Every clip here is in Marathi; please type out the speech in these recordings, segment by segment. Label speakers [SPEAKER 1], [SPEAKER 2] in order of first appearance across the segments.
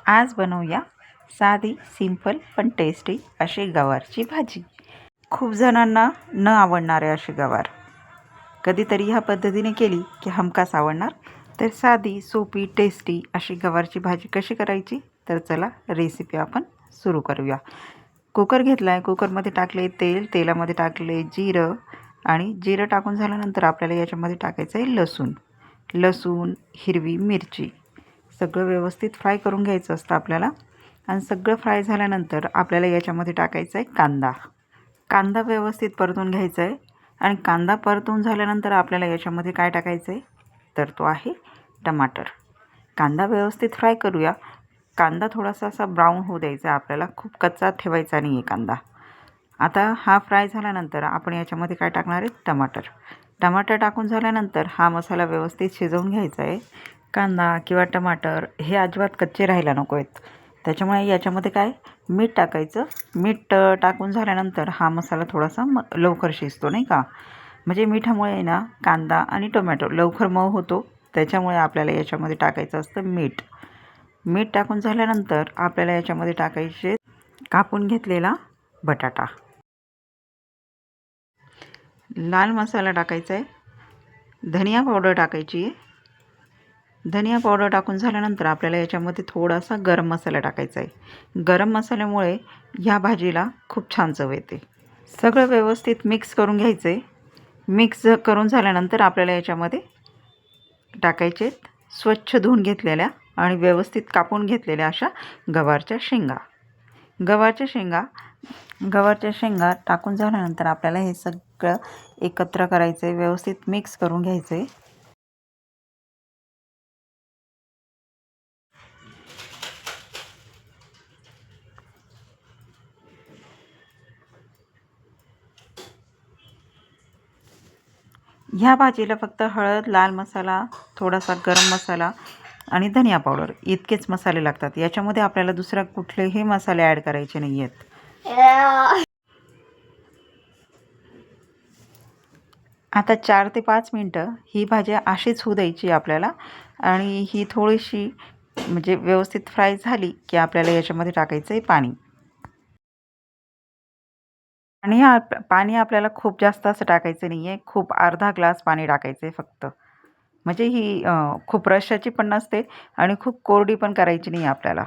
[SPEAKER 1] आज बनवूया साधी, सिंपल पण टेस्टी अशी गवारची भाजी. खूप जणांना न आवडणारे अशी गवार कधीतरी ह्या पद्धतीने केली की हमखास आवडणार. तर साधी, सोपी, टेस्टी अशी गवारची भाजी कशी करायची, तर चला रेसिपी आपण सुरू करूया. कुकर घेतला आहे. कुकरमध्ये टाकले तेल, तेलामध्ये टाकले जिरं आणि जिरं टाकून झाल्यानंतर आपल्याला याच्यामध्ये टाकायचं आहे लसूण, हिरवी मिरची. सगळं व्यवस्थित फ्राय करून घ्यायचं असतं आपल्याला. आणि सगळं फ्राय झाल्यानंतर आपल्याला याच्यामध्ये टाकायचं आहे कांदा व्यवस्थित परतून घ्यायचा आहे. आणि कांदा परतून झाल्यानंतर आपल्याला याच्यामध्ये काय टाकायचं आहे, तर तो आहे टमाटर. कांदा व्यवस्थित फ्राय करूया. कांदा थोडासा असा ब्राऊन होऊ द्यायचा आपल्याला, खूप कच्चा ठेवायचा नाही आहे कांदा. आता हा फ्राय झाल्यानंतर आपण याच्यामध्ये काय टाकणार आहे, टमाटर टाकून झाल्यानंतर हा मसाला व्यवस्थित शिजवून घ्यायचा आहे. कांदा किंवा टमाटर हे अजिबात कच्चे राहायला नको आहेत. त्याच्यामुळे याच्यामध्ये काय मीठ टाकायचं. मीठ टाकून झाल्यानंतर हा मसाला थोडासा लवकर शिजतो नाही का. म्हणजे मिठामुळे ना कांदा आणि टोमॅटो लवकर मऊ होतो. त्याच्यामुळे आपल्याला याच्यामध्ये टाकायचं असतं मीठ टाकून झाल्यानंतर आपल्याला याच्यामध्ये टाकायचे कापून घेतलेला बटाटा. लाल मसाला टाकायचा आहे. धनिया पावडर टाकायची आहे. धनिया पावडर टाकून झाल्यानंतर आपल्याला याच्यामध्ये थोडासा गरम मसाला टाकायचा आहे. गरम मसाल्यामुळे ह्या भाजीला खूप छान चव येते. सगळं व्यवस्थित मिक्स करून घ्यायचं आहे. मिक्स करून झाल्यानंतर आपल्याला याच्यामध्ये टाकायचे स्वच्छ धुवून घेतलेल्या आणि व्यवस्थित कापून घेतलेल्या अशा गवारच्या शेंगा टाकून झाल्यानंतर आपल्याला हे सगळं एकत्र करायचं आहे. व्यवस्थित मिक्स करून घ्यायचं आहे. ह्या भाजीला फक्त हळद, लाल मसाला, थोडासा गरम मसाला आणि धनिया पावडर इतकेच मसाले लागतात. याच्यामध्ये आपल्याला दुसरा कुठलेही मसाले ॲड करायचे नाही आहेत. आता 4 ते 5 मिनटं ही भाजी अशीच होऊ द्यायची आपल्याला. आणि ही थोडीशी म्हणजे व्यवस्थित फ्राय झाली की आपल्याला याच्यामध्ये टाकायचं आहे पाणी. पाणी आपल्याला खूप जास्त असं टाकायचं नाही आहे. खूप अर्धा ग्लास पाणी टाकायचं आहे फक्त. म्हणजे ही खूप रश्शाची पण नसते आणि खूप कोरडी पण करायची नाही आपल्याला.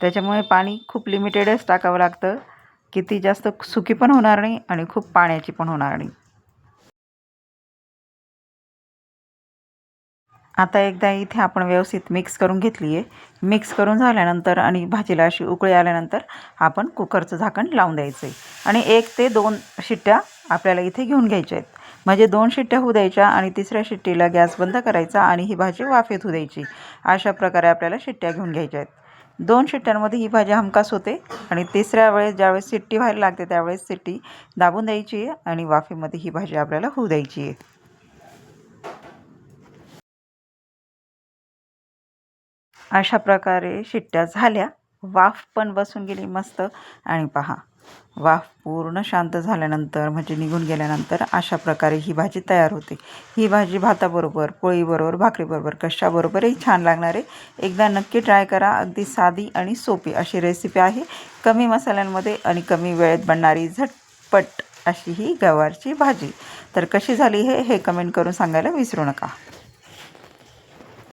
[SPEAKER 1] त्याच्यामुळे पाणी खूप लिमिटेडच टाकावं लागतं की ती जास्त सुकी पण होणार नाही आणि खूप पाण्याची पण होणार नाही. आता एकदा इथे आपण व्यवस्थित मिक्स करून घेतली आहे. मिक्स करून झाल्यानंतर आणि भाजीला अशी उकळी आल्यानंतर आपण कुकरचं झाकण लावून द्यायचं आहे. आणि 1 ते 2 शिट्ट्या आपल्याला इथे घेऊन घ्यायच्या आहेत. म्हणजे 2 शिट्ट्या होऊ द्यायच्या आणि तिसऱ्या शिट्टीला गॅस बंद करायचा आणि ही भाजी वाफेत होऊ द्यायची. अशा प्रकारे आपल्याला शिट्ट्या घेऊन घ्यायच्या आहेत. 2 शिट्ट्यांमध्ये ही भाजी हमखास होते. आणि तिसऱ्या वेळेस ज्यावेळेस शिट्टी व्हायला लागते त्यावेळेस शिट्टी दाबून द्यायची आहे आणि वाफेमध्ये ही भाजी आपल्याला होऊ द्यायची आहे. अशा प्रकारे शिट्ट्या झाल्या. वाफ पण बसून गेली मस्त. आणि पहा, वाफ पूर्ण शांत झाल्यानंतर म्हणजे निघून गेल्यानंतर अशा प्रकारे ही भाजी तयार होते. ही भाजी भाताबरोबर, पोळीबरोबर, भाकरीबरोबर कशाबरोबरही छान लागणार आहे. एकदा नक्की ट्राय करा. अगदी साधी आणि सोपी अशी रेसिपी आहे. कमी मसाल्यांमध्ये आणि कमी वेळेत बनणारी झटपट अशी ही गवारची भाजी. तर कशी झाली हे कमेंट करून सांगायला विसरू नका.